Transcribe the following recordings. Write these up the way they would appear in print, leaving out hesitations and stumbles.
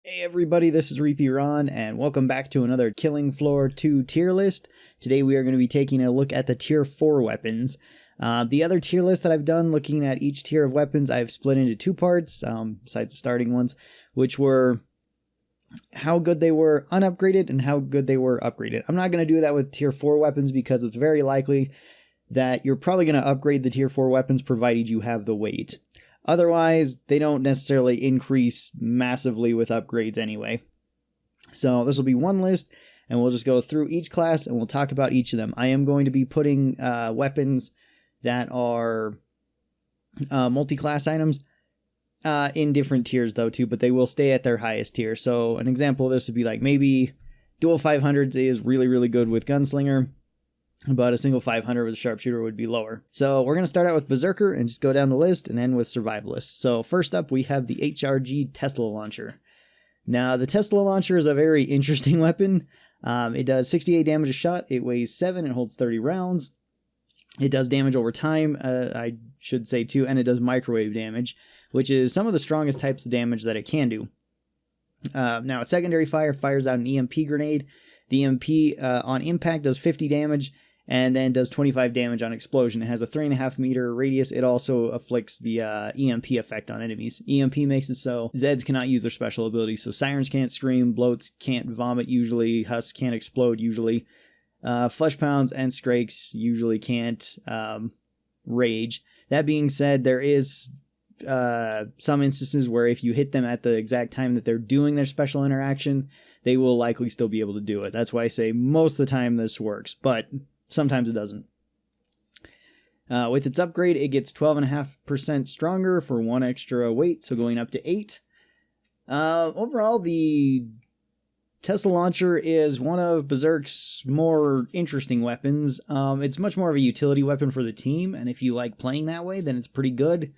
Hey everybody, this is Reapy Ron, and welcome back to another Killing Floor 2 tier list. Today we are going to be taking a look at the tier 4 weapons. The other tier list that I've done, looking at each tier of weapons, I've split into two parts, besides the starting ones, which were how good they were unupgraded and how good they were upgraded. I'm not going to do that with tier 4 weapons because it's very likely that you're probably going to upgrade the tier 4 weapons provided you have the weight. Otherwise, they don't necessarily increase massively with upgrades anyway. So this will be one list, and we'll just go through each class, and we'll talk about each of them. I am going to be putting weapons that are multi-class items in different tiers, though, too, but they will stay at their highest tier. So an example of this would be like maybe dual 500s is really, really good with Gunslinger, but a single 500 with a Sharpshooter would be lower. So we're going to start out with Berserker and just go down the list and end with Survivalist. So first up, we have the HRG Tesla Launcher. Now, the Tesla Launcher is a very interesting weapon. It does 68 damage a shot, it weighs 7, it holds 30 rounds. It does damage over time, I should say too, and it does microwave damage, which is some of the strongest types of damage that it can do. Now, its secondary fire fires out an EMP grenade. The EMP on impact does 50 damage, and then does 25 damage on explosion. It has a 3.5 meter radius. It also afflicts the EMP effect on enemies. EMP makes it so Zeds cannot use their special abilities. So Sirens can't scream, Bloats can't vomit usually, Hus can't explode usually, Flesh Pounds and Skrakes usually can't rage. That being said, there is some instances where if you hit them at the exact time that they're doing their special interaction, they will likely still be able to do it. That's why I say most of the time this works, but sometimes it doesn't. With its upgrade, it gets 12.5% stronger for 1 extra weight, so going up to 8. Overall, the Tesla Launcher is one of Berserk's more interesting weapons. It's much more of a utility weapon for the team, and if you like playing that way, then it's pretty good.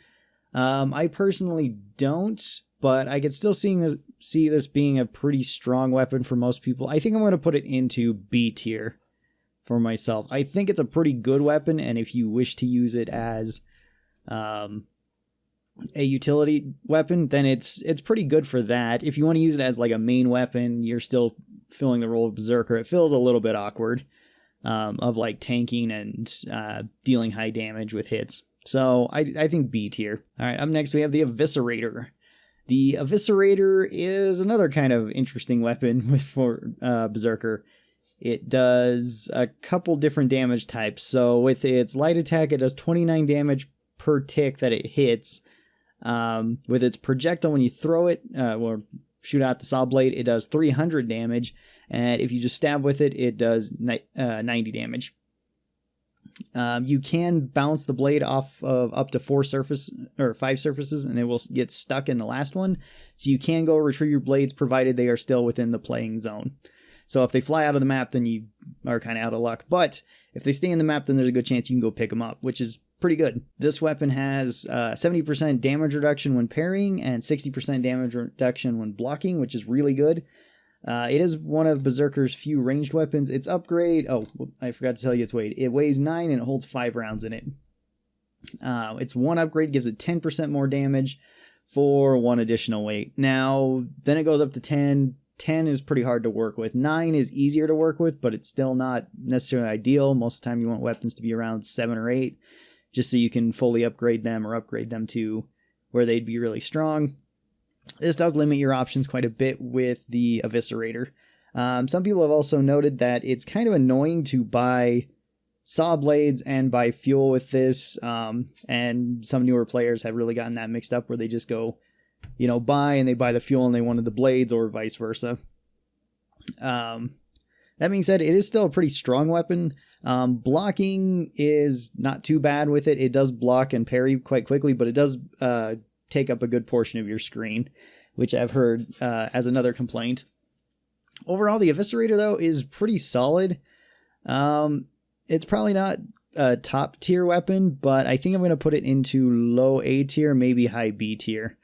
I personally don't, but I could still see this being a pretty strong weapon for most people. I think I'm going to put it into B tier for myself. I think it's a pretty good weapon, and if you wish to use it as a utility weapon, then it's pretty good for that. If you want to use it as like a main weapon, you're still filling the role of Berserker. It feels a little bit awkward of like tanking and dealing high damage with hits. So I think B tier. All right, up next we have the Eviscerator. The Eviscerator is another kind of interesting weapon for Berserker. It does a couple different damage types. So with its light attack, it does 29 damage per tick that it hits. With its projectile, when you throw it or shoot out the saw blade, it does 300 damage. And if you just stab with it, it does 90 damage. You can bounce the blade off of up to 5 surfaces, and it will get stuck in the last one. So you can go retrieve your blades provided they are still within the playing zone. So if they fly out of the map, then you are kind of out of luck. But if they stay in the map, then there's a good chance you can go pick them up, which is pretty good. This weapon has 70% damage reduction when parrying and 60% damage reduction when blocking, which is really good. It is one of Berserker's few ranged weapons. Its upgrade... Oh, I forgot to tell you its weight. It weighs 9 and it holds 5 rounds in it. Its one upgrade gives it 10% more damage for 1 additional weight. Now, then it goes up to 10. 10 is pretty hard to work with. 9 is easier to work with, but it's still not necessarily ideal. Most of the time you want weapons to be around 7 or 8, just so you can fully upgrade them or upgrade them to where they'd be really strong. This does limit your options quite a bit with the Eviscerator. Some people have also noted that it's kind of annoying to buy saw blades and buy fuel with this, and some newer players have really gotten that mixed up where they just go, buy and they buy the fuel and they wanted the blades, or vice versa. That being said, it is still a pretty strong weapon. Blocking is not too bad with it. It does block and parry quite quickly, but it does take up a good portion of your screen, which I've heard as another complaint. Overall, the Eviscerator, though, is pretty solid. It's probably not a top tier weapon, but I think I'm going to put it into low A tier, maybe high B tier.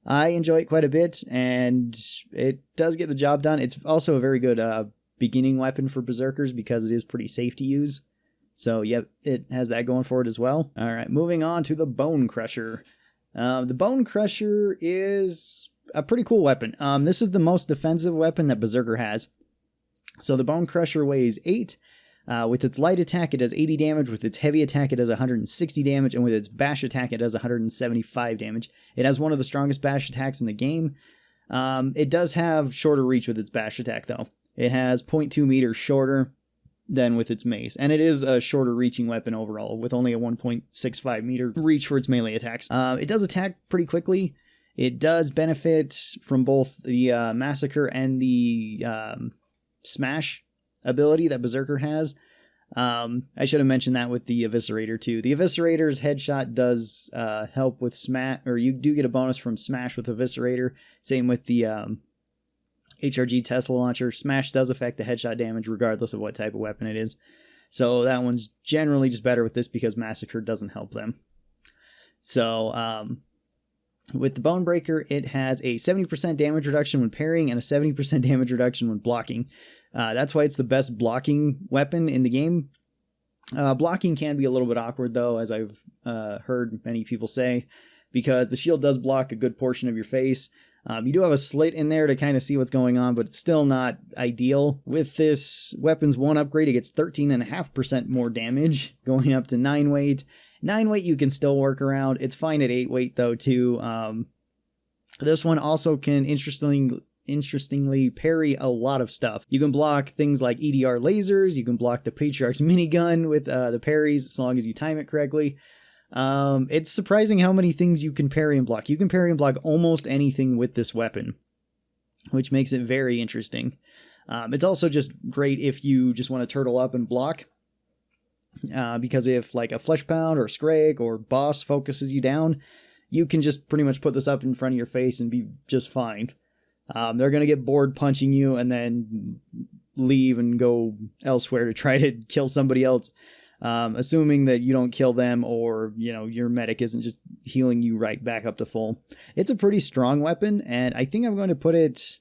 I enjoy it quite a bit, and it does get the job done. It's also a very good beginning weapon for Berserkers because it is pretty safe to use. So, yep, it has that going for it as well. All right, moving on to the Bone Crusher. The Bone Crusher is a pretty cool weapon. This is the most defensive weapon that Berserker has. So the Bone Crusher weighs 8. With its light attack, it does 80 damage. With its heavy attack, it does 160 damage. And with its bash attack, it does 175 damage. It has one of the strongest bash attacks in the game. It does have shorter reach with its bash attack, though. It has 0.2 meters shorter than with its mace. And it is a shorter reaching weapon overall, with only a 1.65 meter reach for its melee attacks. It does attack pretty quickly. It does benefit from both the Massacre and the Smash ability that Berserker has. I should have mentioned that with the Eviscerator too. The Eviscerator's headshot does help with Smash, or you do get a bonus from Smash with Eviscerator. Same with the HRG Tesla Launcher. Smash does affect the headshot damage regardless of what type of weapon it is. So that one's generally just better with this because Massacre doesn't help them. So with the Bone Breaker, it has a 70% damage reduction when parrying and a 70% damage reduction when blocking. That's why it's the best blocking weapon in the game. Blocking can be a little bit awkward, though, as I've heard many people say, because the shield does block a good portion of your face. You do have a slit in there to kind of see what's going on, but it's still not ideal. With this weapon's 1 upgrade, it gets 13.5% more damage, going up to 9 weight. 9 weight you can still work around. It's fine at 8 weight, though, too. This one also can interestingly parry a lot of stuff. You can block things like EDR lasers, you can block the Patriarch's minigun with the parries as long as you time it correctly. It's surprising how many things you can parry and block. You can parry and block almost anything with this weapon, which makes it very interesting. It's also just great if you just want to turtle up and block, because if like a Flesh Pound or Scrag or boss focuses you down, you can just pretty much put this up in front of your face and be just fine. They're going to get bored punching you and then leave and go elsewhere to try to kill somebody else, assuming that you don't kill them or, you know, your medic isn't just healing you right back up to full. It's a pretty strong weapon, and I think I'm going to put it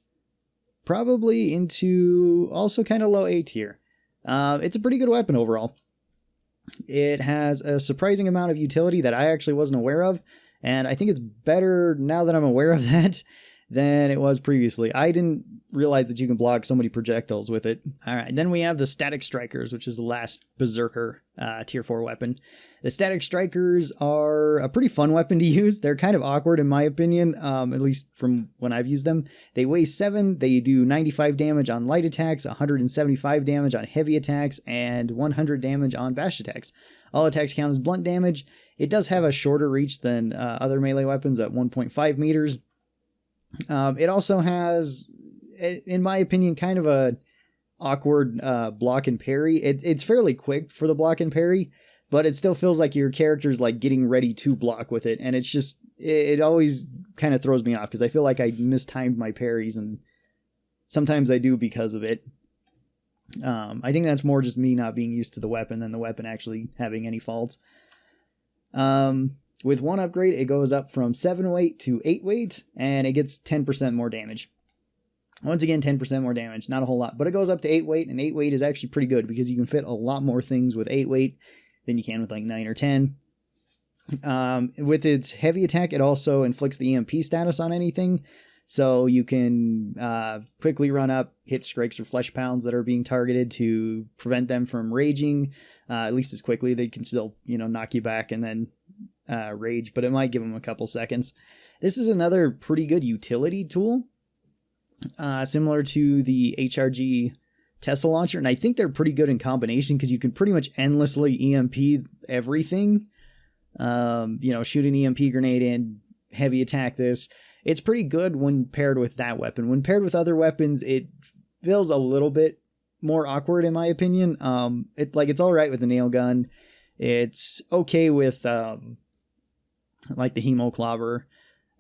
probably into also kind of low A tier. It's a pretty good weapon overall. It has a surprising amount of utility that I actually wasn't aware of, and I think it's better now that I'm aware of that than it was previously. I didn't realize that you can block so many projectiles with it. Alright, then we have the Static Strikers, which is the last Berserker tier 4 weapon. The Static Strikers are a pretty fun weapon to use. They're kind of awkward in my opinion, at least from when I've used them. They weigh 7, they do 95 damage on light attacks, 175 damage on heavy attacks, and 100 damage on bash attacks. All attacks count as blunt damage. It does have a shorter reach than other melee weapons at 1.5 meters. It also has, in my opinion, kind of a awkward block and parry. It's fairly quick for the block and parry, but it still feels like your character's like getting ready to block with it, and it's just, it always kind of throws me off because I feel like I mistimed my parries, and sometimes I do because of it. I think that's more just me not being used to the weapon than the weapon actually having any faults. With 1 upgrade, it goes up from 7 weight to 8 weight, and it gets 10% more damage. Once again, 10% more damage, not a whole lot, but it goes up to 8 weight, and 8 weight is actually pretty good because you can fit a lot more things with 8 weight than you can with like 9 or 10. With its heavy attack, it also inflicts the EMP status on anything, so you can quickly run up, hit Scrakes or Flesh Pounds that are being targeted to prevent them from raging, at least as quickly. They can still, you know, knock you back and then rage, but it might give them a couple seconds. This is another pretty good utility tool, similar to the HRG Tesla Launcher, and I think they're pretty good in combination because you can pretty much endlessly EMP everything. You know, shoot an EMP grenade in, heavy attack this. It's pretty good when paired with that weapon. When paired with other weapons, it feels a little bit more awkward in my opinion. It's all right with the nail gun. It's okay with like the Hemoclobber.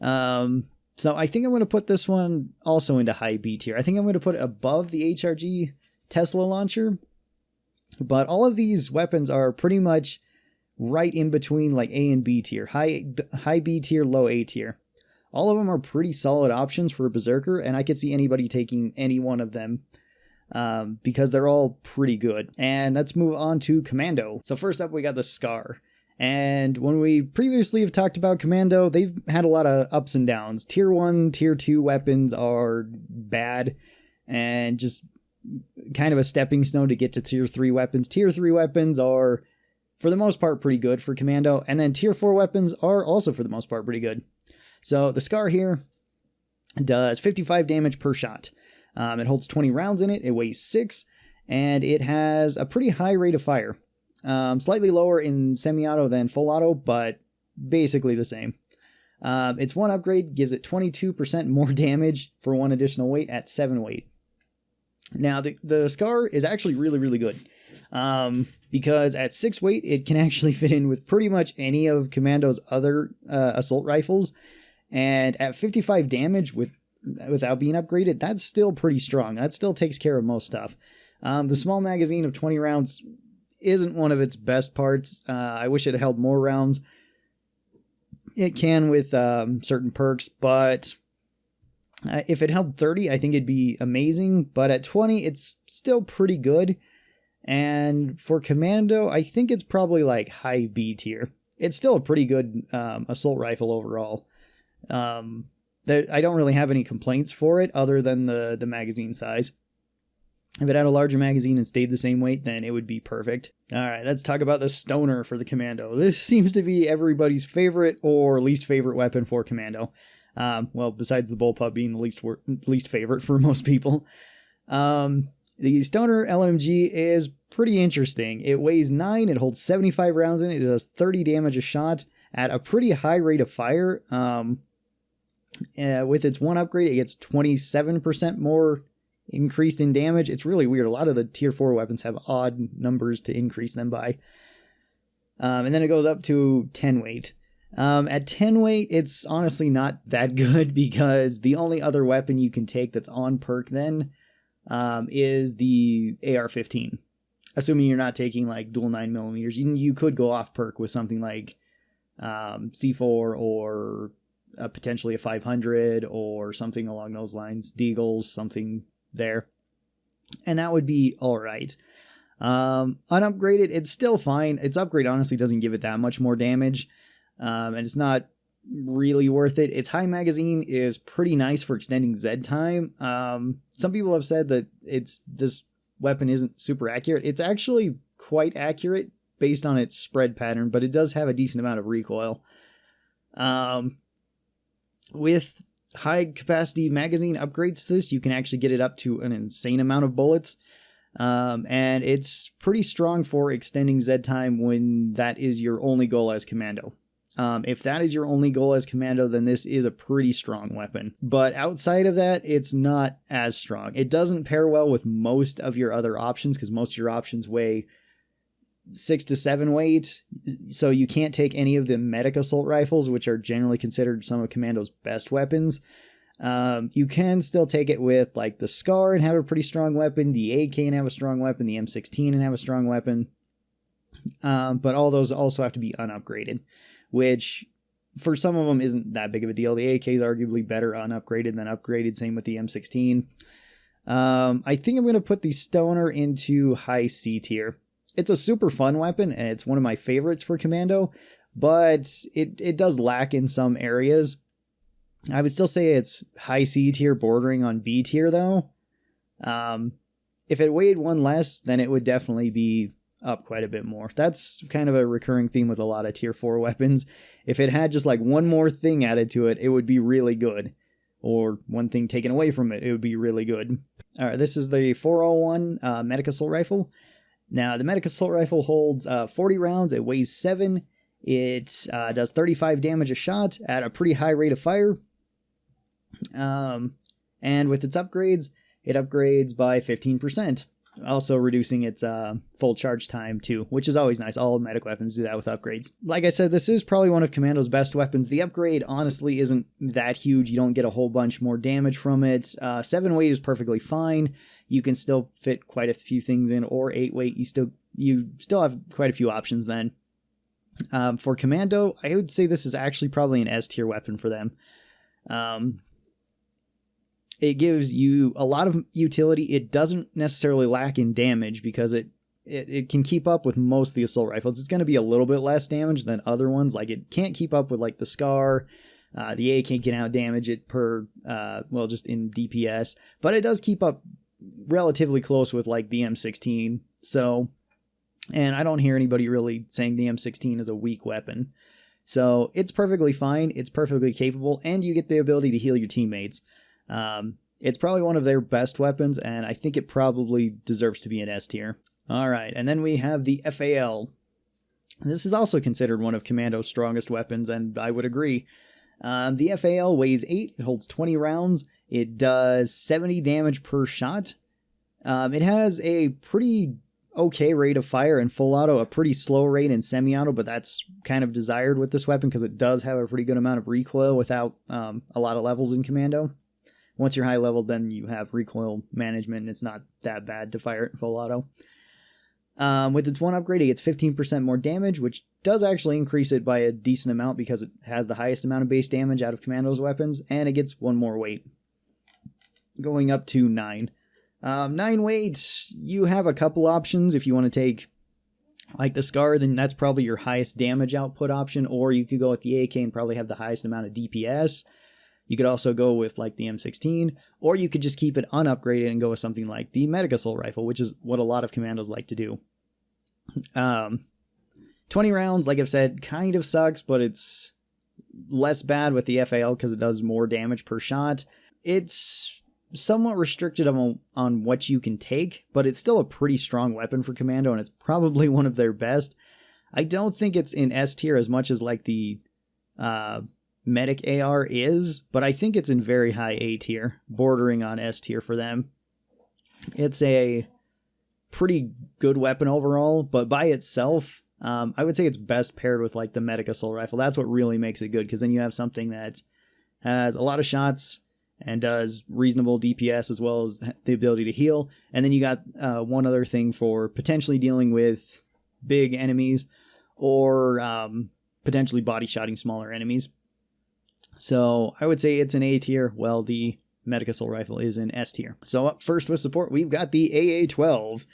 So I think I'm going to put this one also into high B tier. I think I'm going to put it above the HRG Tesla Launcher. But all of these weapons are pretty much right in between like A and B tier. High B tier, low A tier. All of them are pretty solid options for a Berserker, and I could see anybody taking any one of them because they're all pretty good. And let's move on to Commando. So first up, we got the Scar. And when we previously have talked about Commando, they've had a lot of ups and downs. Tier 1, Tier 2 weapons are bad and just kind of a stepping stone to get to Tier 3 weapons. Tier 3 weapons are, for the most part, pretty good for Commando. And then Tier 4 weapons are also, for the most part, pretty good. So the Scar here does 55 damage per shot. It holds 20 rounds in it. It weighs 6. And it has a pretty high rate of fire. Slightly lower in semi-auto than full auto, but basically the same. Its one upgrade gives it 22% more damage for 1 additional weight at 7 weight. Now, the Scar is actually really, really good. Because at 6 weight, it can actually fit in with pretty much any of Commando's other assault rifles. And at 55 damage without being upgraded, that's still pretty strong. That still takes care of most stuff. The small magazine of 20 rounds isn't one of its best parts. I wish it held more rounds. It can with certain perks, but if it held 30, I think it'd be amazing. But at 20, it's still pretty good. And for Commando, I think it's probably like high B tier. It's still a pretty good assault rifle overall. I don't really have any complaints for it other than the magazine size. If it had a larger magazine and stayed the same weight, then it would be perfect. Alright, let's talk about the Stoner for the Commando. This seems to be everybody's favorite or least favorite weapon for Commando. Well, besides the bullpup being the least favorite for most people. The Stoner LMG is pretty interesting. It weighs 9, it holds 75 rounds in it, it does 30 damage a shot at a pretty high rate of fire. With its one upgrade, it gets 27% more increased in damage. It's really weird. A lot of the tier 4 weapons have odd numbers to increase them by. And then it goes up to 10 weight. At 10 weight, it's honestly not that good because the only other weapon you can take that's on perk then is the AR-15. Assuming you're not taking like dual 9mm, you could go off perk with something like C4 or potentially a 500 or something along those lines. Deagles, something there. And that would be alright. Unupgraded, it's still fine. Its upgrade honestly doesn't give it that much more damage. And it's not really worth it. Its high magazine is pretty nice for extending Z time. Some people have said that this weapon isn't super accurate. It's actually quite accurate based on its spread pattern, but it does have a decent amount of recoil. With high capacity magazine upgrades to this, you can actually get it up to an insane amount of bullets. And it's pretty strong for extending Z time when that is your only goal as Commando. If that is your only goal as Commando, then this is a pretty strong weapon. But outside of that, it's not as strong. It doesn't pair well with most of your other options because most of your options weigh 6 to 7 weight. So you can't take any of the medic assault rifles, which are generally considered some of Commando's best weapons. You can still take it with like the Scar and have a pretty strong weapon, the AK and have a strong weapon, the M16 and have a strong weapon. But all those also have to be unupgraded, which for some of them isn't that big of a deal. The AK is arguably better unupgraded than upgraded, same with the M16. I think I'm going to put the Stoner into high C tier. It's a super fun weapon, and it's one of my favorites for Commando, but it does lack in some areas. I would still say it's high C tier, bordering on B tier, though. If it weighed 1 less, then it would definitely be up quite a bit more. That's kind of a recurring theme with a lot of tier 4 weapons. If it had just like one more thing added to it, it would be really good. Or one thing taken away from it, it would be really good. Alright, this is the 401 Medic Assault Rifle. Now, the Medic Assault Rifle holds 40 rounds, it weighs 7, it does 35 damage a shot at a pretty high rate of fire. And with its upgrades, it upgrades by 15%. Also reducing its full charge time too, which is always nice. All medic weapons do that with upgrades. Like I said, this is probably one of Commando's best weapons. The upgrade honestly isn't that huge. You don't get a whole bunch more damage from it. 7 weight is perfectly fine. You can still fit quite a few things in, or 8 weight. You still have quite a few options then. For Commando, I would say this is actually probably an S tier weapon for them. It gives you a lot of utility. It doesn't necessarily lack in damage because it it can keep up with most of the assault rifles. It's going to be a little bit less damage than other ones. Like, it can't keep up with like the Scar. The AK can out damage it per, just in DPS, but it does keep up relatively close with like the M16. So, and I don't hear anybody really saying the M16 is a weak weapon. So it's perfectly fine. It's perfectly capable, and you get the ability to heal your teammates. It's probably one of their best weapons, and I think it probably deserves to be an S tier. All right, and then we have the FAL. This is also considered one of Commando's strongest weapons, and I would agree. The FAL weighs 8, it holds 20 rounds, it does 70 damage per shot. It has a pretty okay rate of fire in full auto, a pretty slow rate in semi-auto, but that's kind of desired with this weapon because it does have a pretty good amount of recoil without a lot of levels in Commando. Once you're high level, then you have recoil management, and it's not that bad to fire it in full auto. With its one upgrade, it gets 15% more damage, which does actually increase it by a decent amount because it has the highest amount of base damage out of Commando's weapons, and it gets 1 more weight, going up to 9. 9 weight, you have a couple options. If you want to take like the Scar, then that's probably your highest damage output option, or you could go with the AK and probably have the highest amount of DPS. You could also go with like the M16, or you could just keep it unupgraded and go with something like the Medic Assault Rifle, which is what a lot of Commandos like to do. 20 rounds, like I've said, kind of sucks, but it's less bad with the FAL because it does more damage per shot. It's somewhat restricted on what you can take, but it's still a pretty strong weapon for Commando, and it's probably one of their best. I don't think it's in S tier as much as like the Medic AR is, but I think it's in very high A tier, bordering on S tier for them. It's a pretty good weapon overall, but by itself, I would say it's best paired with like the Medic Assault Rifle. That's what really makes it good, because then you have something that has a lot of shots and does reasonable DPS as well as the ability to heal. And then you got one other thing for potentially dealing with big enemies or potentially body shotting smaller enemies. So I would say it's an A tier, while the Medic Assault Rifle is in S tier. So up first with support, we've got the AA-12.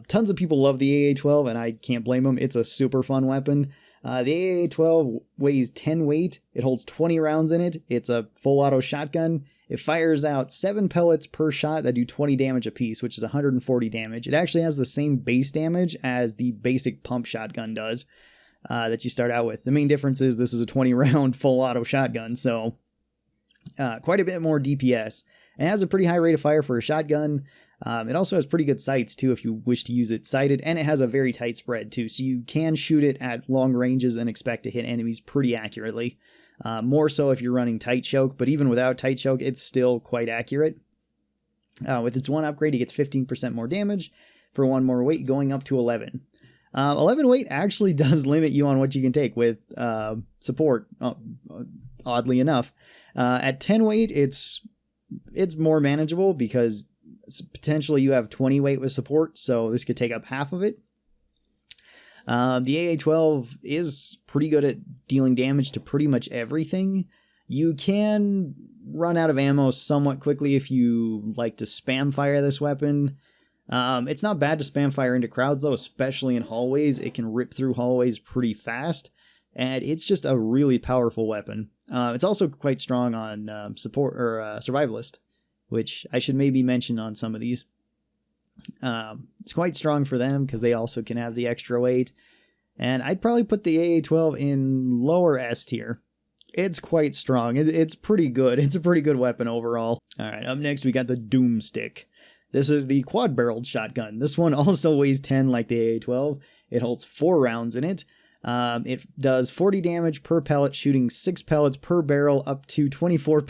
Tons of people love the AA-12, and I can't blame them. It's a super fun weapon. The AA-12 weighs 10 weight. It holds 20 rounds in it. It's a full auto shotgun. It fires out 7 pellets per shot that do 20 damage apiece, which is 140 damage. It actually has the same base damage as the basic pump shotgun does that you start out with. The main difference is this is a 20 round full auto shotgun, so quite a bit more DPS. It has a pretty high rate of fire for a shotgun. It also has pretty good sights too if you wish to use it sighted, and it has a very tight spread too, so you can shoot it at long ranges and expect to hit enemies pretty accurately. More so if you're running tight choke, but even without tight choke, it's still quite accurate. With its one upgrade, it gets 15% more damage for 1 more weight, going up to 11. 11 weight actually does limit you on what you can take with support, oddly enough. At 10 weight, it's more manageable because potentially you have 20 weight with support, so this could take up half of it. The AA-12 is pretty good at dealing damage to pretty much everything. You can run out of ammo somewhat quickly if you like to spam fire this weapon. It's not bad to spam fire into crowds though, especially in hallways. It can rip through hallways pretty fast, and it's just a really powerful weapon. It's also quite strong on support or survivalist, which I should maybe mention on some of these. It's quite strong for them because they also can have the extra weight. And I'd probably put the AA-12 in lower S tier. It's quite strong. It's pretty good. It's a pretty good weapon overall. All right, up next we got the Doomstick. This is the quad-barreled shotgun. This one also weighs 10 like the AA-12. It holds 4 rounds in it. It does 40 damage per pellet, shooting 6 pellets per barrel, up to 24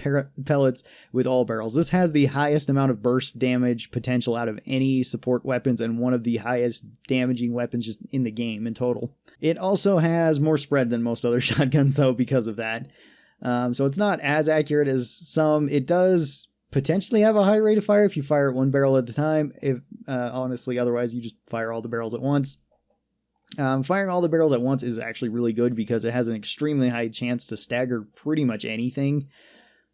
pellets with all barrels. This has the highest amount of burst damage potential out of any support weapons, and one of the highest damaging weapons just in the game in total. It also has more spread than most other shotguns though because of that. So it's not as accurate as some. It does potentially have a high rate of fire if you fire it 1 barrel at a time. Honestly, otherwise you just fire all the barrels at once. Firing all the barrels at once is actually really good because it has an extremely high chance to stagger pretty much anything.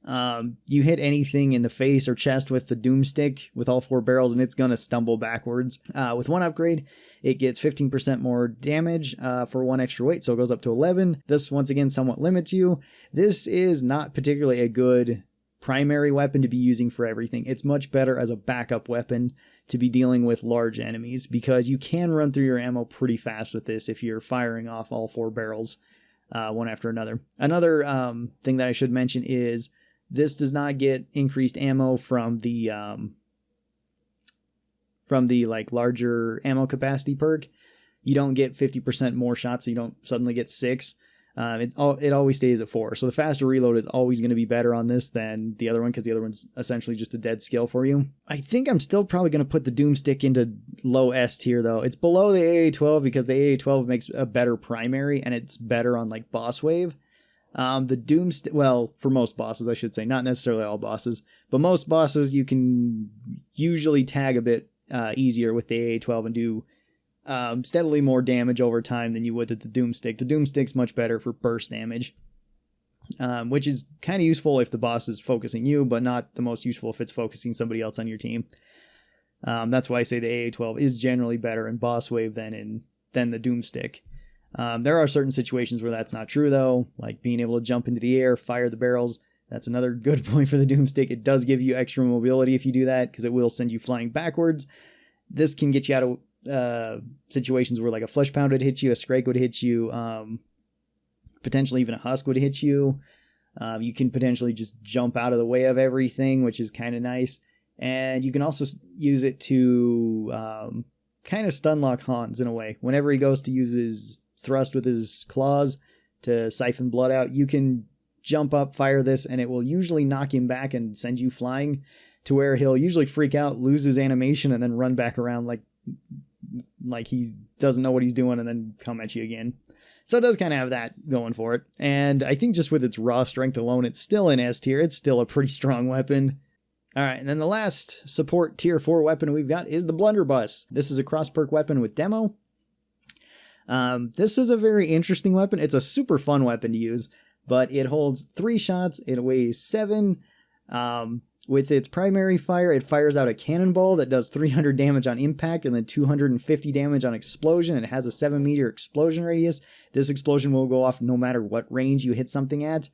You hit anything in the face or chest with the Doomstick with all 4 barrels, and it's going to stumble backwards. With one upgrade, it gets 15% more damage for 1 extra weight, so it goes up to 11. This, once again, somewhat limits you. This is not particularly a good primary weapon to be using for everything. It's much better as a backup weapon to be dealing with large enemies, because you can run through your ammo pretty fast with this if you're firing off all 4 barrels one after another. Another thing that I should mention is this does not get increased ammo from the like larger ammo capacity perk. You don't get 50% more shots, so you don't suddenly get 6. It always stays at 4. So the faster reload is always going to be better on this than the other one, because the other one's essentially just a dead skill for you. I think I'm still probably going to put the Doomstick into low S tier though. It's below the AA-12 because the AA-12 makes a better primary and it's better on like boss wave. The Doomstick, well, for most bosses, I should say, not necessarily all bosses, but most bosses you can usually tag a bit easier with the AA-12 and do steadily more damage over time than you would with the Doomstick. The Doomstick's much better for burst damage, which is kind of useful if the boss is focusing you, but not the most useful if it's focusing somebody else on your team. That's why I say the AA-12 is generally better in boss wave than the Doomstick. There are certain situations where that's not true though, like being able to jump into the air, fire the barrels. That's another good point for the Doomstick. It does give you extra mobility if you do that, because it will send you flying backwards. This can get you out of situations where like a flesh pound would hit you, a scrake would hit you, potentially even a husk would hit you. You can potentially just jump out of the way of everything, which is kind of nice. And you can also use it to kind of stun lock Hans in a way. Whenever he goes to use his thrust with his claws to siphon blood out, you can jump up, fire this, and it will usually knock him back and send you flying, to where he'll usually freak out, lose his animation, and then run back around like he doesn't know what he's doing, and then come at you again. So it does kind of have that going for it. And I think just with its raw strength alone, it's still in S tier. It's still a pretty strong weapon. All right, and then the last support tier 4 weapon we've got is the Blunderbuss. This is a cross perk weapon with demo. This is a very interesting weapon. It's a super fun weapon to use, but it holds 3 shots. It weighs 7. With its primary fire, it fires out a cannonball that does 300 damage on impact and then 250 damage on explosion. It has a 7-meter explosion radius. This explosion will go off no matter what range you hit something at,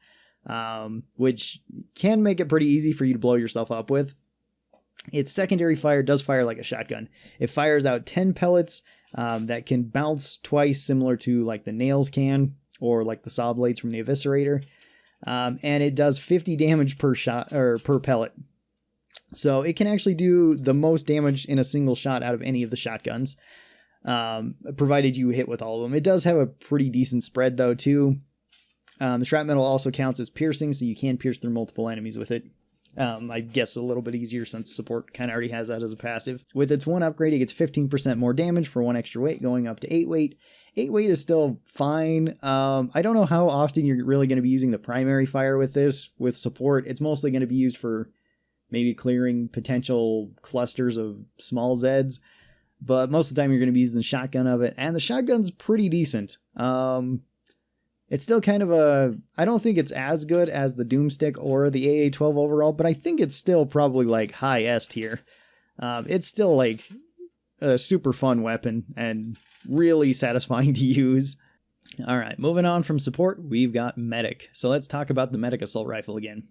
which can make it pretty easy for you to blow yourself up with. Its secondary fire does fire like a shotgun. It fires out 10 pellets that can bounce twice, similar to like the nails can, or like the saw blades from the Eviscerator. And it does 50 damage per shot, or per pellet. So it can actually do the most damage in a single shot out of any of the shotguns, provided you hit with all of them. It does have a pretty decent spread though too. The shrapnel also counts as piercing, so you can pierce through multiple enemies with it. I guess a little bit easier since support kind of already has that as a passive. With its one upgrade, it gets 15% more damage for 1 extra weight, going up to 8 weight. 8 weight is still fine. I don't know how often you're really going to be using the primary fire with this. With support, it's mostly going to be used for maybe clearing potential clusters of small Zeds. But most of the time you're going to be using the shotgun of it. And the shotgun's pretty decent. It's still kind of a... I don't think it's as good as the Doomstick or the AA-12 overall, but I think it's still probably like high S tier. It's still like a super fun weapon and really satisfying to use. Alright, moving on from support, we've got Medic. So let's talk about the Medic Assault Rifle again.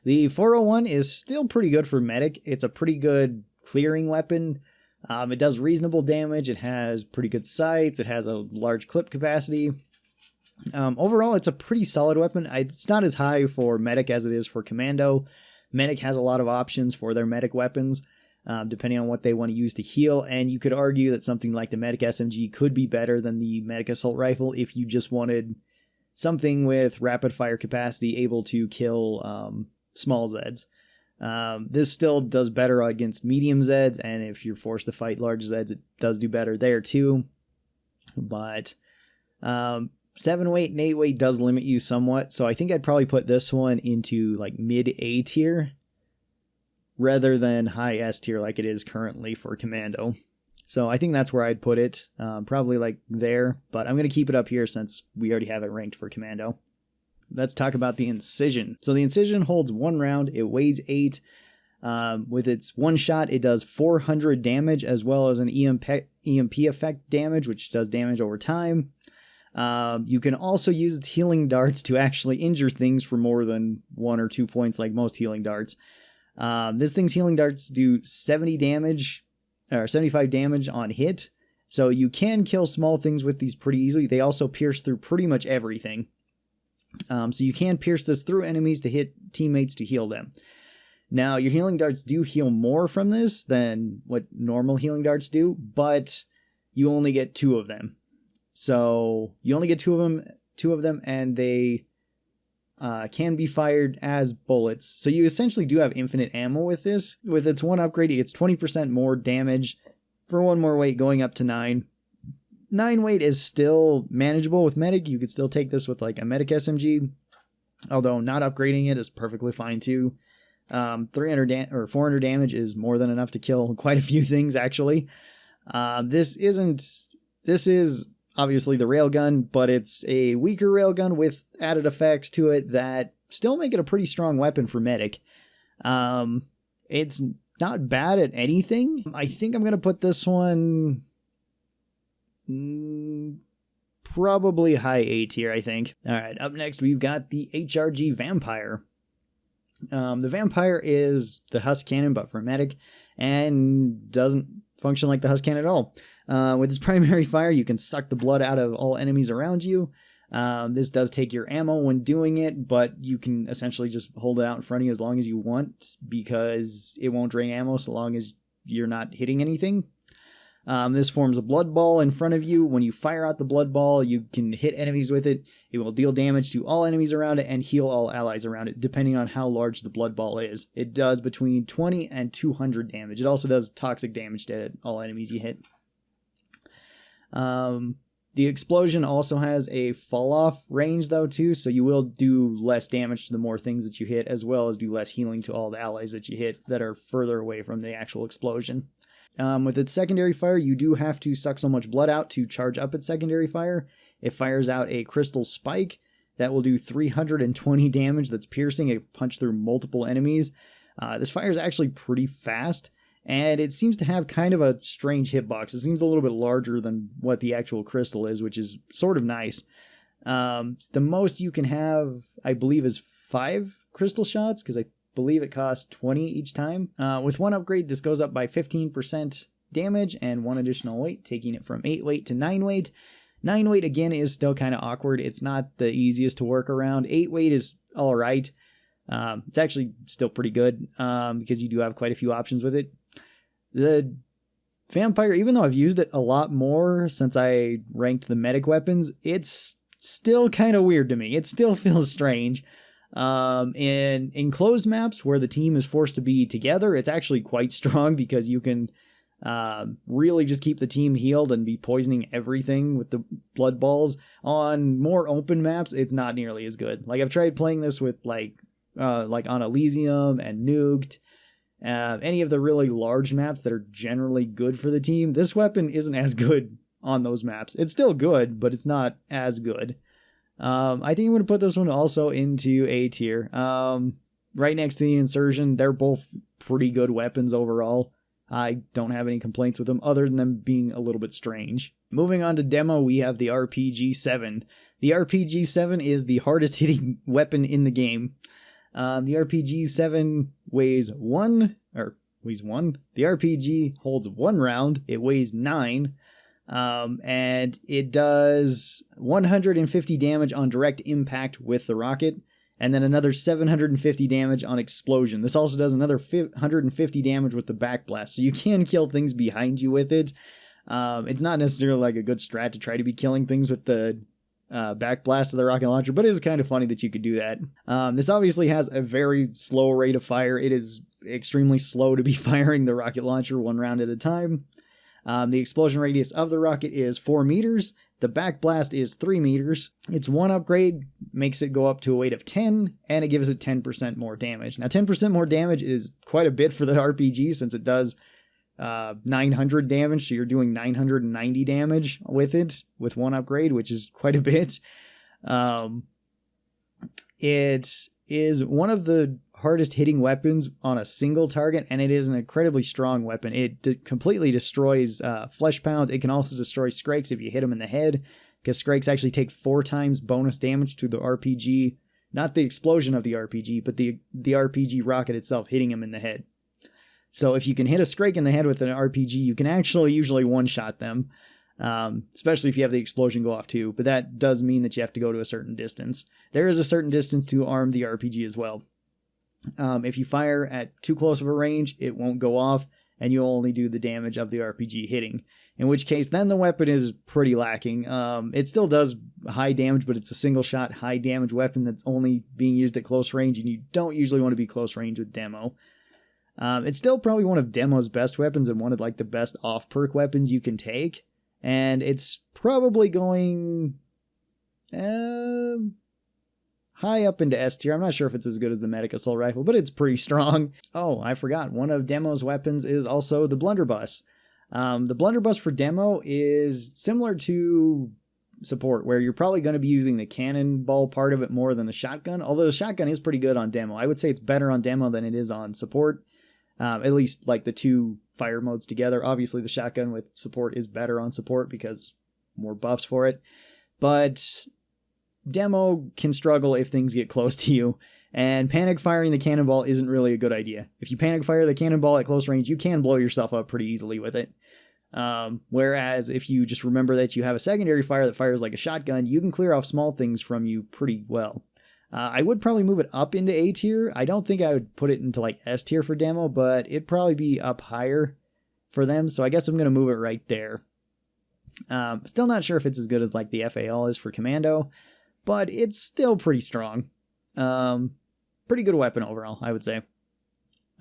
The 401 is still pretty good for Medic. It's a pretty good clearing weapon. It does reasonable damage. It has pretty good sights. It has a large clip capacity. Overall, it's a pretty solid weapon. It's not as high for Medic as it is for Commando. Medic has a lot of options for their Medic weapons, depending on what they want to use to heal, and you could argue that something like the Medic SMG could be better than the Medic Assault Rifle if you just wanted something with rapid fire capacity able to kill small Zeds. This still does better against medium Zeds, and if you're forced to fight large Zeds, it does do better there too. But 7 weight and 8 weight does limit you somewhat, so I think I'd probably put this one into like mid A tier rather than high S tier like it is currently for Commando. So I think that's where I'd put it, probably like there, but I'm going to keep it up here since we already have it ranked for Commando. let's talk about the Incision. So the Incision holds 1 round. It weighs 8. With its 1 shot, it does 400 damage, as well as an EMP effect damage, which does damage over time. You can also use its healing darts to actually injure things for more than 1 or 2 points, like most healing darts. This thing's healing darts do 70 damage, or 75 damage on hit, so you can kill small things with these pretty easily. They also pierce through pretty much everything. So you can pierce this through enemies to hit teammates to heal them. Now, your healing darts do heal more from this than what normal healing darts do, but you only get 2 of them. So you only get 2 of them, and they can be fired as bullets. So you essentially do have infinite ammo with this. With its 1 upgrade, it gets 20% more damage for 1 more weight, going up to 9. 9 weight is still manageable with medic. You could still take this with like a medic SMG, although not upgrading it is perfectly fine too. 300 or 400 damage is more than enough to kill quite a few things, actually. This is obviously the railgun, but it's a weaker railgun with added effects to it that still make it a pretty strong weapon for medic. It's not bad at anything. I think I'm going to put this one probably high A tier, I think. All right, up next we've got the HRG Vampire. The Vampire is the Hus Cannon, but for medic, and doesn't function like the Hus Cannon at all. With its primary fire, you can suck the blood out of all enemies around you. This does take your ammo when doing it, but you can essentially just hold it out in front of you as long as you want, because it won't drain ammo so long as you're not hitting anything. This forms a blood ball in front of you. When you fire out the blood ball, you can hit enemies with it. It will deal damage to all enemies around it and heal all allies around it, depending on how large the blood ball is. It does between 20 and 200 damage. It also does toxic damage to all enemies you hit. The explosion also has a fall off range though too, so you will do less damage to the more things that you hit, as well as do less healing to all the allies that you hit that are further away from the actual explosion. With its secondary fire, you do have to suck so much blood out to charge up its secondary fire. It fires out a crystal spike that will do 320 damage that's piercing. It punch through multiple enemies. This fire is actually pretty fast, and it seems to have kind of a strange hitbox. It seems a little bit larger than what the actual crystal is, which is sort of nice. The most you can have, I believe, is 5 crystal shots, because I believe it costs 20 each time. With 1 upgrade, this goes up by 15% damage and 1 additional weight, taking it from 8 weight to 9 weight. 9 weight, again, is still kind of awkward. It's not the easiest to work around. 8 weight is all right. It's actually still pretty good, because you do have quite a few options with it. The Vampire, even though I've used it a lot more since I ranked the medic weapons, it's still kind of weird to me. It still feels strange. In enclosed maps where the team is forced to be together, it's actually quite strong, because you can really just keep the team healed and be poisoning everything with the blood balls. On more open maps, it's not nearly as good. Like, I've tried playing this with like on Elysium and Nuked, any of the really large maps that are generally good for the team. This weapon isn't as good on those maps. It's still good, but it's not as good. I think I'm going to put this one also into A tier. Right next to the Incision, they're both pretty good weapons overall. I don't have any complaints with them, other than them being a little bit strange. Moving on to demo, we have the RPG-7. The RPG-7 is the hardest hitting weapon in the game. The RPG-7 weighs 1. The RPG holds 1 round. It weighs 9. And it does 150 damage on direct impact with the rocket, and then another 750 damage on explosion. This also does another 150 damage with the backblast, so you can kill things behind you with it. It's not necessarily like a good strat to try to be killing things with the backblast of the rocket launcher, but it is kind of funny that you could do that. This obviously has a very slow rate of fire. It is extremely slow to be firing the rocket launcher 1 round at a time. The explosion radius of the rocket is 4 meters. The backblast is 3 meters. Its 1 upgrade makes it go up to a weight of 10, and it gives it 10% more damage. Now, 10% more damage is quite a bit for the RPG, since it does 900 damage, so you're doing 990 damage with it, with 1 upgrade, which is quite a bit. It is one of the hardest hitting weapons on a single target, and it is an incredibly strong weapon. It completely destroys flesh pounds. It can also destroy Skrakes if you hit them in the head, because Skrakes actually take 4 times bonus damage to the RPG. Not the explosion of the RPG, but the RPG rocket itself hitting him in the head. So if you can hit a Skrake in the head with an RPG, you can actually usually one-shot them, especially if you have the explosion go off too. But that does mean that you have to go to a certain distance. There is a certain distance to arm the RPG as well. If you fire at too close of a range, it won't go off, and you'll only do the damage of the RPG hitting. In which case, then the weapon is pretty lacking. It still does high damage, but it's a single shot, high damage weapon that's only being used at close range, and you don't usually want to be close range with Demo. It's still probably one of Demo's best weapons and one of like the best off-perk weapons you can take. And it's probably going high up into S tier. I'm not sure if it's as good as the Medic Assault Rifle, but it's pretty strong. Oh, I forgot. One of Demo's weapons is also the Blunderbuss. The Blunderbuss for Demo is similar to Support, where you're probably going to be using the cannonball part of it more than the shotgun, although the shotgun is pretty good on Demo. I would say it's better on Demo than it is on Support, at least like the two fire modes together. Obviously, the shotgun with Support is better on Support because more buffs for it, but Demo can struggle if things get close to you, and panic firing the cannonball isn't really a good idea. If you panic fire the cannonball at close range, you can blow yourself up pretty easily with it. Whereas if you just remember that you have a secondary fire that fires like a shotgun, you can clear off small things from you pretty well. I would probably move it up into A tier. I don't think I would put it into like S tier for Demo, but it'd probably be up higher for them, so I guess I'm going to move it right there. Still not sure if it's as good as like the FAL is for Commando, but it's still pretty strong. Pretty good weapon overall, I would say.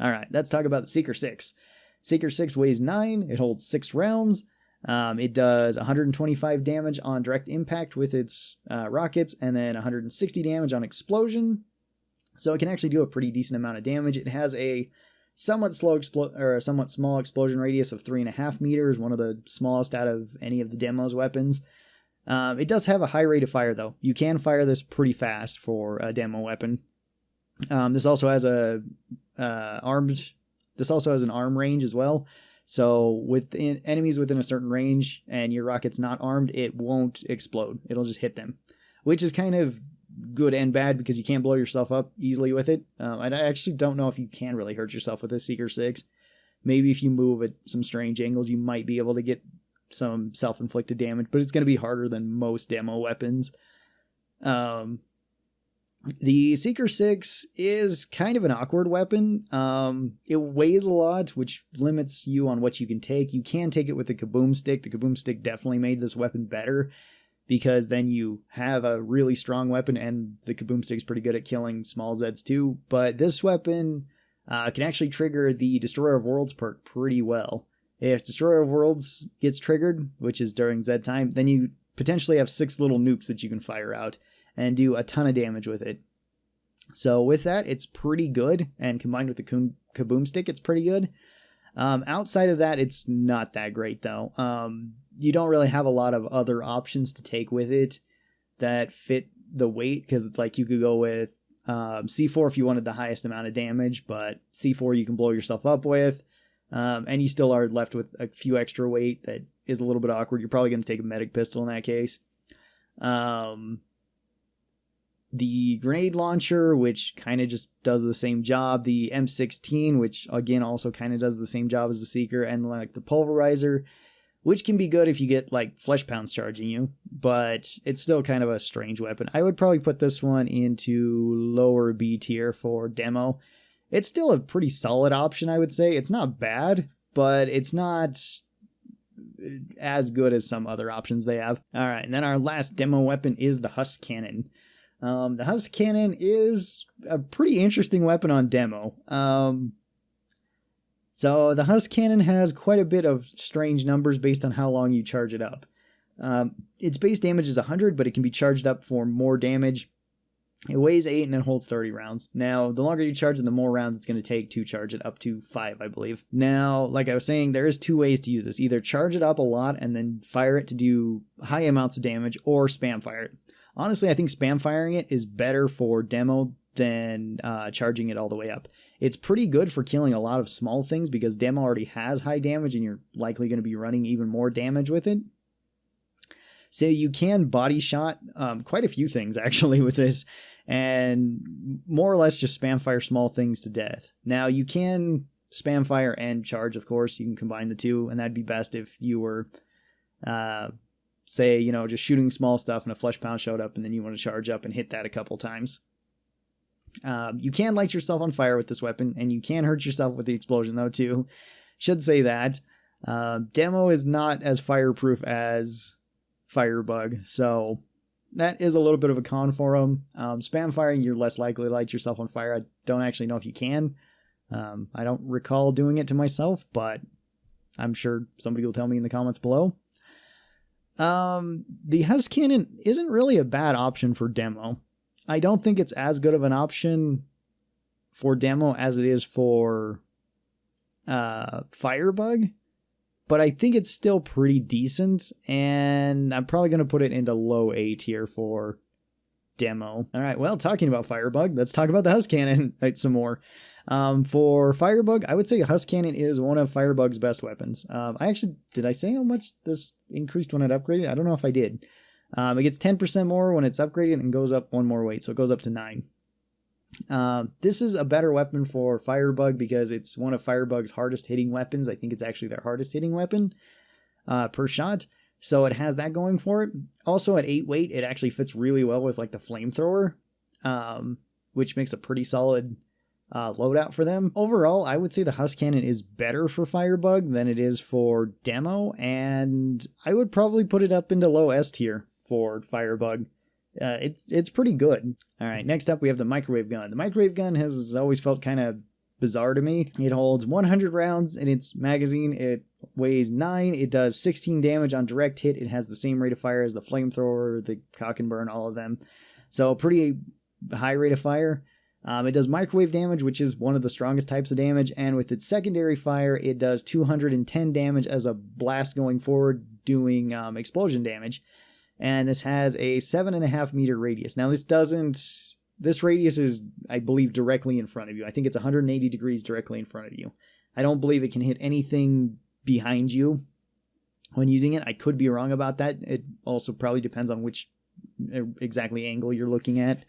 Alright, let's talk about the Seeker 6. Seeker 6 weighs 9, it holds 6 rounds, it does 125 damage on direct impact with its rockets, and then 160 damage on explosion, so it can actually do a pretty decent amount of damage. It has a somewhat small explosion radius of 3.5 meters, one of the smallest out of any of the Demo's weapons. It does have a high rate of fire, though. You can fire this pretty fast for a Demo weapon. This also has an arm range as well. So with enemies within a certain range and your rocket's not armed, it won't explode. It'll just hit them, which is kind of good and bad because you can't blow yourself up easily with it. I actually don't know if you can really hurt yourself with a Seeker 6. Maybe if you move at some strange angles, you might be able to get some self-inflicted damage, but it's going to be harder than most Demo weapons. The Seeker 6 is kind of an awkward weapon. It weighs a lot, which limits you on what you can take. You can take it with the Kaboom Stick. The Kaboom Stick definitely made this weapon better, because then you have a really strong weapon, and the Kaboom Stick's pretty good at killing small Zeds too. But this weapon can actually trigger the Destroyer of Worlds perk pretty well. If Destroyer of Worlds gets triggered, which is during Zed time, then you potentially have 6 little nukes that you can fire out and do a ton of damage with it. So with that, it's pretty good, and combined with the Kaboom Stick, it's pretty good. Outside of that, it's not that great, though. You don't really have a lot of other options to take with it that fit the weight, because it's like you could go with C4 if you wanted the highest amount of damage, but C4 you can blow yourself up with, and you still are left with a few extra weight that is a little bit awkward. You're probably going to take a medic pistol in that case. The grenade launcher, which kind of just does the same job, the M16, which again also kind of does the same job as the Seeker, and like the pulverizer, which can be good if you get like flesh pounds charging you, but it's still kind of a strange weapon. I would probably put this one into lower B tier for Demo. It's still a pretty solid option, I would say. It's not bad, but it's not as good as some other options they have. Alright, and then our last Demo weapon is the Hus Cannon. The Hus Cannon is a pretty interesting weapon on Demo. So the Hus Cannon has quite a bit of strange numbers based on how long you charge it up. Its base damage is 100, but it can be charged up for more damage. It weighs 8 and it holds 30 rounds. Now, the longer you charge it, the more rounds it's going to take to charge it up to 5, I believe. Now, like I was saying, there is 2 ways to use this. Either charge it up a lot and then fire it to do high amounts of damage, or spam fire it. Honestly, I think spam firing it is better for demo than charging it all the way up. It's pretty good for killing a lot of small things because demo already has high damage and you're likely going to be running even more damage with it. So you can body shot quite a few things actually with this, and more or less just spam fire small things to death. Now you can spam fire and charge, of course. You can combine the two, and that'd be best if you were, say, just shooting small stuff and a flesh pound showed up and then you want to charge up and hit that a couple times. You can light yourself on fire with this weapon, and you can hurt yourself with the explosion though too. Should say that. Demo is not as fireproof as Firebug, so that is a little bit of a con for them. Spam firing, you're less likely to light yourself on fire. I don't actually know if you can. I don't recall doing it to myself, but I'm sure somebody will tell me in the comments below. The Hus Cannon isn't really a bad option for demo. I don't think it's as good of an option for demo as it is for Firebug, but I think it's still pretty decent, and I'm probably going to put it into low A tier for demo. All right, well, talking about Firebug, let's talk about the Hus Cannon some more. For Firebug, I would say Hus Cannon is one of Firebug's best weapons. Did I say how much this increased when it upgraded? I don't know if I did. It gets 10% more when it's upgraded and goes up one more weight, so it goes up to 9. This is a better weapon for Firebug because it's one of Firebug's hardest hitting weapons. I think it's actually their hardest hitting weapon per shot, so it has that going for it. Also at 8 weight, it actually fits really well with like the flamethrower, which makes a pretty solid loadout for them. Overall, I would say the Hus Cannon is better for Firebug than it is for demo, and I would probably put it up into low S tier for Firebug. It's pretty good. All right, next up we have the microwave gun. The microwave gun has always felt kind of bizarre to me. It holds 100 rounds in its magazine. It weighs 9. It does 16 damage on direct hit. It has the same rate of fire as the flamethrower, the cock and burn, all of them. So pretty high rate of fire. It does microwave damage, which is one of the strongest types of damage, and with its secondary fire, it does 210 damage as a blast going forward, doing explosion damage. And this has a 7.5 meter radius. Now this radius is, I believe, directly in front of you. I think it's 180 degrees directly in front of you. I don't believe it can hit anything behind you when using it. I could be wrong about that. It also probably depends on which exactly angle you're looking at.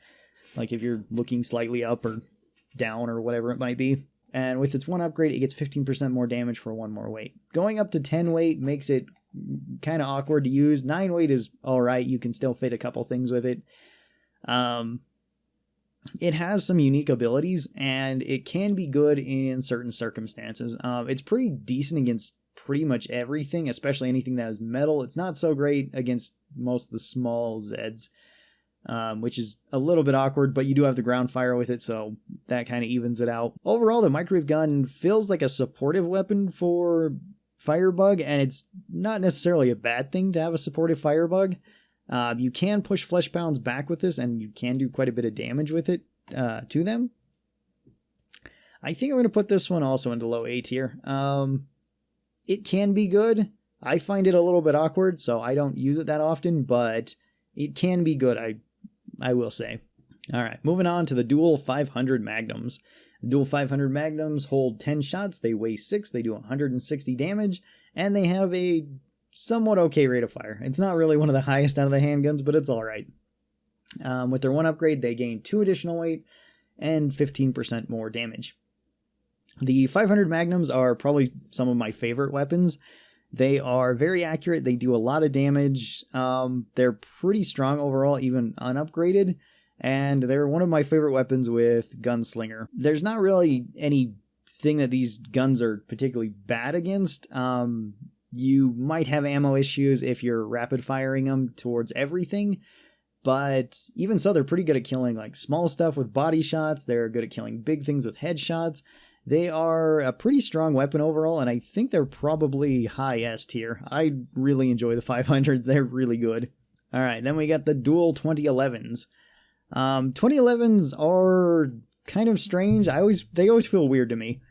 Like if you're looking slightly up or down or whatever it might be. And with its one upgrade, it gets 15% more damage for 1 more weight. Going up to 10 weight makes it kind of awkward to use. 9 weight is alright. You can still fit a couple things with it. It has some unique abilities, and it can be good in certain circumstances. It's pretty decent against pretty much everything, especially anything that is metal. It's not so great against most of the small Zeds. Which is a little bit awkward, but you do have the ground fire with it, so that kind of evens it out. Overall, the microwave gun feels like a supportive weapon for Firebug, and it's not necessarily a bad thing to have a supportive Firebug. You can push flesh pounds back with this, and you can do quite a bit of damage with it to them. I think I'm going to put this one also into low A tier. It can be good. I find it a little bit awkward, so I don't use it that often, but it can be good, I will say. All right, moving on to the dual 500 magnums. The dual 500 magnums hold 10 shots, they weigh 6, they do 160 damage, and they have a somewhat okay rate of fire. It's not really one of the highest out of the handguns, but it's all right. With their one upgrade, they gain 2 additional weight and 15% more damage. The 500 magnums are probably some of my favorite weapons. They are very accurate. They do a lot of damage. They're pretty strong overall, even unupgraded. And they're one of my favorite weapons with Gunslinger. There's not really anything that these guns are particularly bad against. You might have ammo issues if you're rapid firing them towards everything. But even so, they're pretty good at killing like small stuff with body shots. They're good at killing big things with headshots. They are a pretty strong weapon overall, and I think they're probably high S tier. I really enjoy the 500s. They're really good. All right, then we got the dual 2011s. 2011s are kind of strange. They always feel weird to me.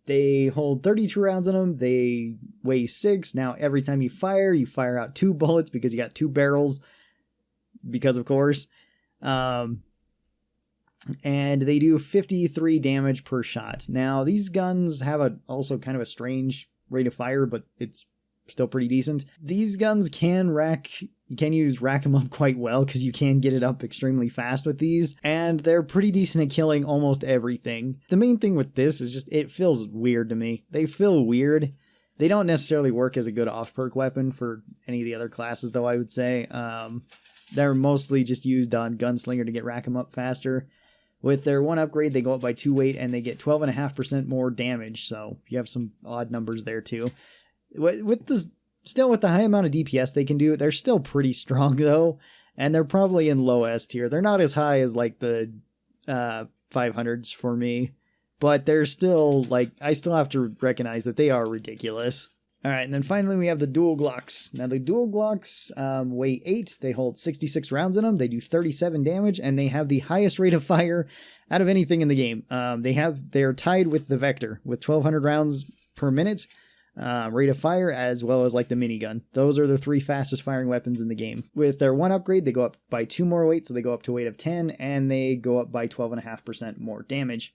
They hold 32 rounds in them. They weigh 6. Now, every time you fire out 2 bullets because you got 2 barrels. because of course. And they do 53 damage per shot. Now, these guns have also kind of a strange rate of fire, but it's still pretty decent. These guns you can use rack 'em up quite well because you can get it up extremely fast with these, and they're pretty decent at killing almost everything. The main thing with this is just it feels weird to me. They feel weird. They don't necessarily work as a good off-perk weapon for any of the other classes, though, I would say. They're mostly just used on Gunslinger to get rack 'em up faster. With their one upgrade, they go up by 2 weight, and they get 12.5% more damage, so you have some odd numbers there, too. With the high amount of DPS they can do, they're still pretty strong, though, and they're probably in low S tier. They're not as high as, like, the 500s for me, but they're still, like, I still have to recognize that they are ridiculous. Alright, and then finally we have the dual Glocks. Now the dual Glocks weigh 8, they hold 66 rounds in them, they do 37 damage, and they have the highest rate of fire out of anything in the game. They are tied with the Vector, with 1200 rounds per minute rate of fire, as well as like the minigun. Those are the 3 fastest firing weapons in the game. With their one upgrade, they go up by 2 more weight, so they go up to a weight of 10, and they go up by 12.5% more damage.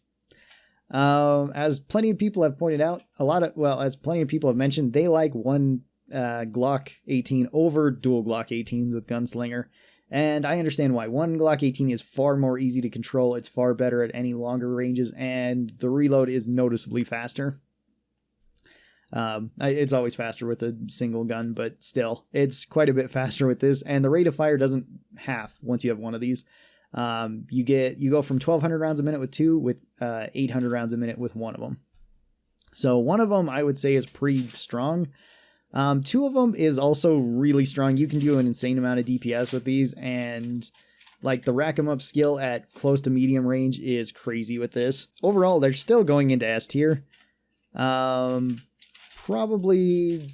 As plenty of people have pointed out, as plenty of people have mentioned, they like one Glock 18 over dual Glock 18s with Gunslinger, and I understand why. One Glock 18 is far more easy to control, it's far better at any longer ranges, and the reload is noticeably faster. It's always faster with a single gun, but still, it's quite a bit faster with this, and the rate of fire doesn't half once you have one of these. You go from 1200 rounds a minute with 2, with 800 rounds a minute with one of them. So one of them I would say is pretty strong. 2 of them is also really strong. You can do an insane amount of DPS with these, and like the rack 'em up skill at close to medium range is crazy with this. Overall, they're still going into S tier. Probably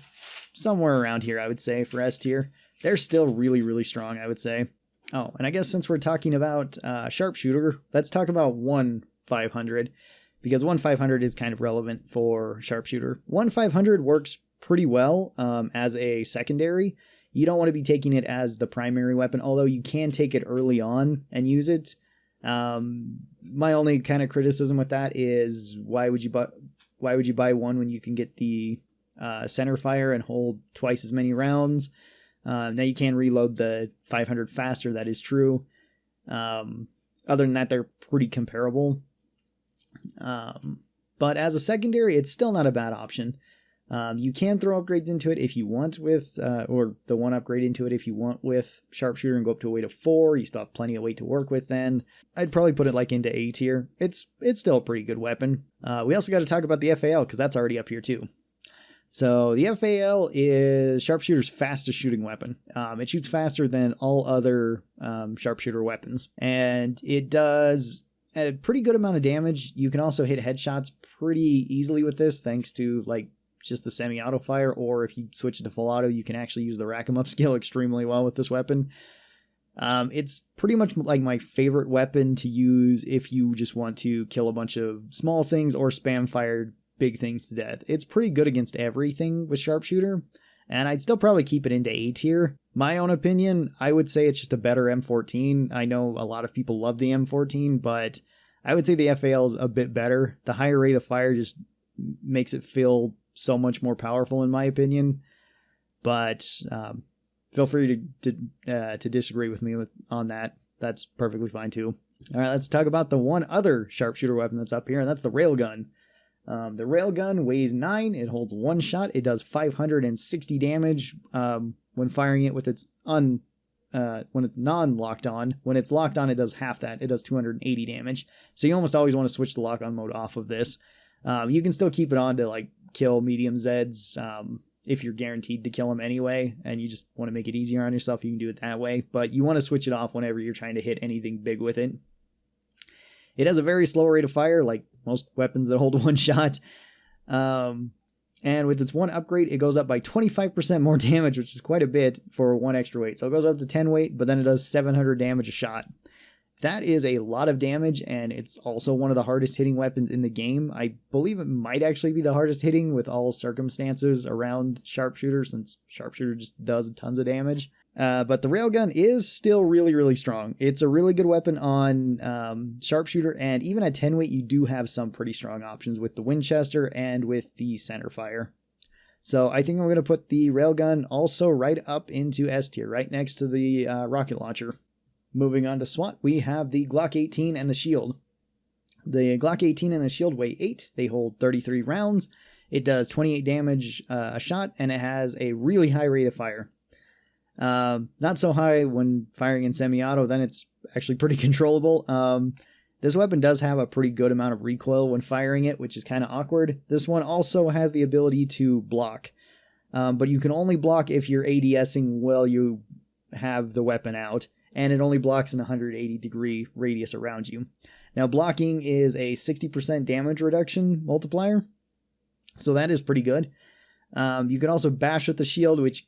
somewhere around here, I would say, for S tier. They're still really, really strong, I would say. Oh, and I guess since we're talking about Sharpshooter, let's talk about 1-500, because 1-500 is kind of relevant for Sharpshooter. 1-500 works pretty well as a secondary. You don't want to be taking it as the primary weapon, although you can take it early on and use it. My only kind of criticism with that is why would you buy one when you can get the center fire and hold twice as many rounds? Now you can reload the 500 faster, that is true. Other than that, they're pretty comparable. But as a secondary, it's still not a bad option. You can throw upgrades into it if you want with, or the one upgrade into it if you want with Sharpshooter and go up to a weight of 4. You still have plenty of weight to work with then. I'd probably put it like into A tier. It's still a pretty good weapon. We also got to talk about the FAL because that's already up here too. So the FAL is Sharpshooter's fastest shooting weapon. It shoots faster than all other Sharpshooter weapons, and it does a pretty good amount of damage. You can also hit headshots pretty easily with this, thanks to like just the semi-auto fire, or if you switch it to full auto, you can actually use the rack 'em up skill extremely well with this weapon. It's pretty much like my favorite weapon to use if you just want to kill a bunch of small things or spam fire big things to death. It's pretty good against everything with Sharpshooter, and I'd still probably keep it into A tier. My own opinion, I would say it's just a better M14. I know a lot of people love the M14, but I would say the FAL is a bit better. The higher rate of fire just makes it feel so much more powerful in my opinion, but feel free to disagree with me on that. That's perfectly fine too. All right, let's talk about the one other Sharpshooter weapon that's up here, and that's the Railgun. The Railgun weighs 9, it holds 1 shot, it does 560 damage when firing it with its when it's non-locked on. When it's locked on, it does half that, it does 280 damage. So you almost always want to switch the lock-on mode off of this. You can still keep it on to like kill medium Zeds if you're guaranteed to kill them anyway, and you just want to make it easier on yourself, you can do it that way, but you want to switch it off whenever you're trying to hit anything big with it. It has a very slow rate of fire, like most weapons that hold 1 shot. And with its one upgrade, it goes up by 25% more damage, which is quite a bit for 1 extra weight. So it goes up to 10 weight, but then it does 700 damage a shot. That is a lot of damage, and it's also one of the hardest hitting weapons in the game. I believe it might actually be the hardest hitting with all circumstances around Sharpshooter, since Sharpshooter just does tons of damage. But the railgun is still really, really strong. It's a really good weapon on Sharpshooter, and even at 10 weight, you do have some pretty strong options with the Winchester and with the centerfire. So I think I'm going to put the railgun also right up into S tier, right next to the rocket launcher. Moving on to SWAT, we have the Glock 18 and the shield. The Glock 18 and the shield weigh 8. They hold 33 rounds. It does 28 damage a shot, and it has a really high rate of fire. Not so high when firing in semi-auto, then it's actually pretty controllable. This weapon does have a pretty good amount of recoil when firing it, which is kind of awkward. This one also has the ability to block, but you can only block if you're ADSing while you have the weapon out, and it only blocks an 180 degree radius around you. Now, blocking is a 60% damage reduction multiplier, so that is pretty good. You can also bash with the shield, which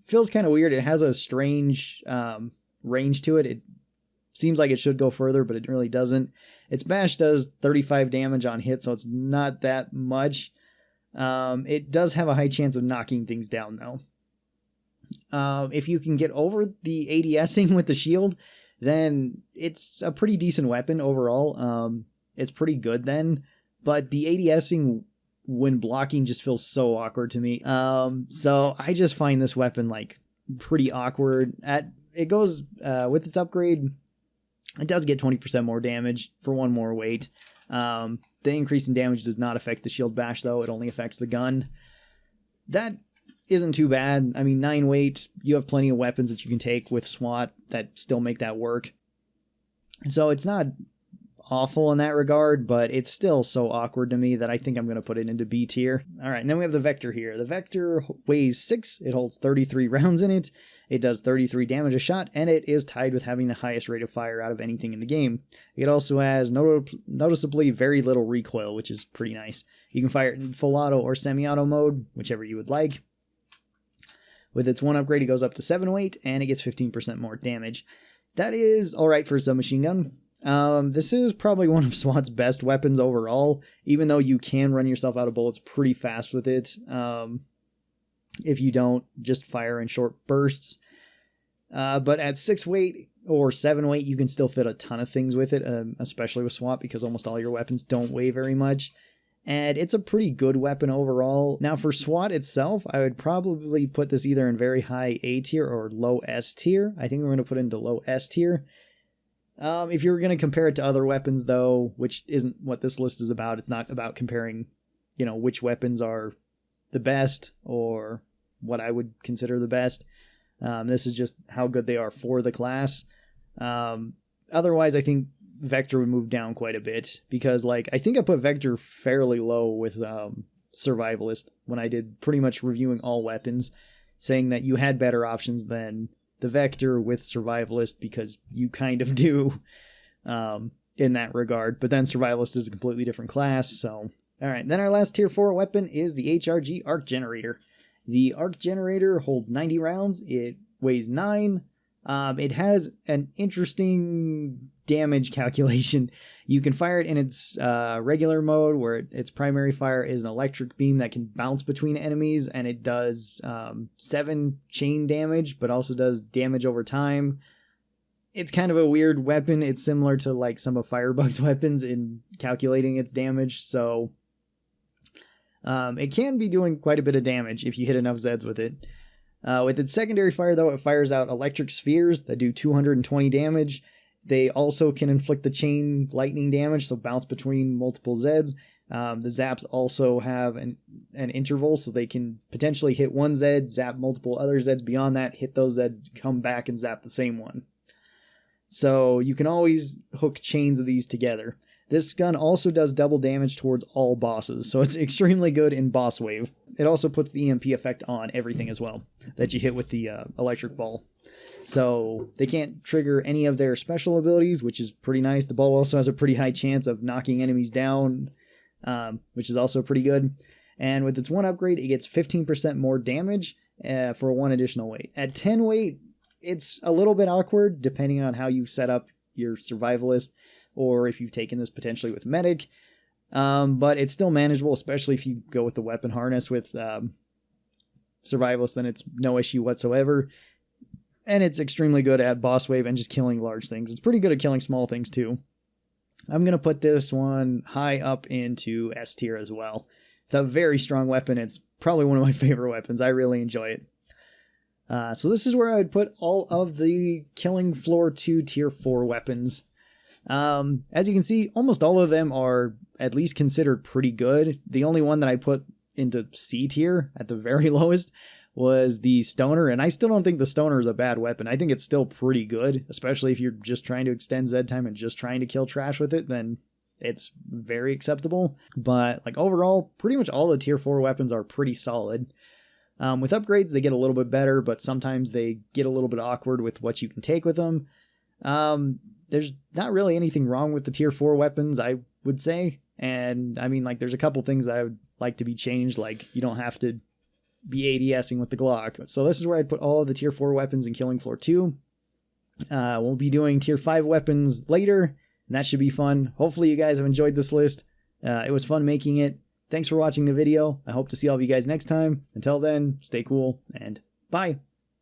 feels kind of weird. It has a strange range to it. It seems like it should go further, but it really doesn't. Its bash does 35 damage on hit, so it's not that much. It does have a high chance of knocking things down, though. If you can get over the ADSing with the shield, then it's a pretty decent weapon overall. It's pretty good then, but the ADSing when blocking just feels so awkward to me. So I just find this weapon like pretty awkward. It goes with its upgrade, it does get 20% more damage for one more weight. The increase in damage does not affect the shield bash though, it only affects the gun. That isn't too bad. I mean, 9 weight, you have plenty of weapons that you can take with SWAT that still make that work. So it's not awful in that regard, but it's still so awkward to me that I think I'm going to put it into B tier. Alright, and then we have the Vector here. The Vector weighs 6, it holds 33 rounds in it, it does 33 damage a shot, and it is tied with having the highest rate of fire out of anything in the game. It also has noticeably very little recoil, which is pretty nice. You can fire it in full auto or semi-auto mode, whichever you would like. With its one upgrade, it goes up to 7 weight, and it gets 15% more damage. That is alright for a submachine gun. This is probably one of SWAT's best weapons overall, even though you can run yourself out of bullets pretty fast with it, if you don't just fire in short bursts. But at 6 weight or 7 weight, you can still fit a ton of things with it, especially with SWAT, because almost all your weapons don't weigh very much. And it's a pretty good weapon overall. Now for SWAT itself, I would probably put this either in very high A tier or low S tier. I think we're going to put it into low S tier. If you were going to compare it to other weapons though, which isn't what this list is about, it's not about comparing, which weapons are the best or what I would consider the best. This is just how good they are for the class. Otherwise, I think Vector would move down quite a bit, because I think I put Vector fairly low with Survivalist when I did pretty much reviewing all weapons, saying that you had better options than the Vector with Survivalist, because you kind of do in that regard, but then Survivalist is a completely different class. So alright, then our last tier 4 weapon is the HRG Arc Generator. The Arc Generator holds 90 rounds, it weighs 9, it has an interesting damage calculation. You can fire it in its regular mode, where its primary fire is an electric beam that can bounce between enemies, and it does 7 chain damage, but also does damage over time. It's kind of a weird weapon. It's similar to some of Firebug's weapons in calculating its damage, so it can be doing quite a bit of damage if you hit enough Zeds with it. With its secondary fire, though, it fires out electric spheres that do 220 damage. They also can inflict the chain lightning damage, so bounce between multiple Zeds. The zaps also have an interval, so they can potentially hit one Zed, zap multiple other Zeds beyond that, hit those Zeds, come back and zap the same one. So you can always hook chains of these together. This gun also does double damage towards all bosses, so it's extremely good in boss wave. It also puts the EMP effect on everything as well that you hit with the electric ball. So they can't trigger any of their special abilities, which is pretty nice. The ball also has a pretty high chance of knocking enemies down, which is also pretty good. And with its one upgrade, it gets 15% more damage for 1 additional weight. At 10 weight, it's a little bit awkward, depending on how you set up your Survivalist, or if you've taken this potentially with Medic. But it's still manageable, especially if you go with the weapon harness with Survivalist, then it's no issue whatsoever. And it's extremely good at boss wave and just killing large things. It's pretty good at killing small things too. I'm going to put this one high up into S tier as well. It's a very strong weapon. It's probably one of my favorite weapons. I really enjoy it. So this is where I would put all of the Killing Floor 2 tier 4 weapons. As you can see, almost all of them are at least considered pretty good. The only one that I put into C tier at the very lowest was the Stoner, and I still don't think the Stoner is a bad weapon. I think it's still pretty good, especially if you're just trying to extend Z time and just trying to kill trash with it, then it's very acceptable. But like overall, pretty much all the tier 4 weapons are pretty solid. With upgrades, they get a little bit better, but sometimes they get a little bit awkward with what you can take with them. There's not really anything wrong with the tier 4 weapons, I would say. And I mean, like, there's a couple things that I would like to be changed, like you don't have to be ADSing with the Glock. So this is where I'd put all of the tier 4 weapons in Killing Floor 2. We'll be doing tier 5 weapons later, and that should be fun. Hopefully you guys have enjoyed this list. It was fun making it. Thanks for watching the video. I hope to see all of you guys next time. Until then, stay cool, and bye!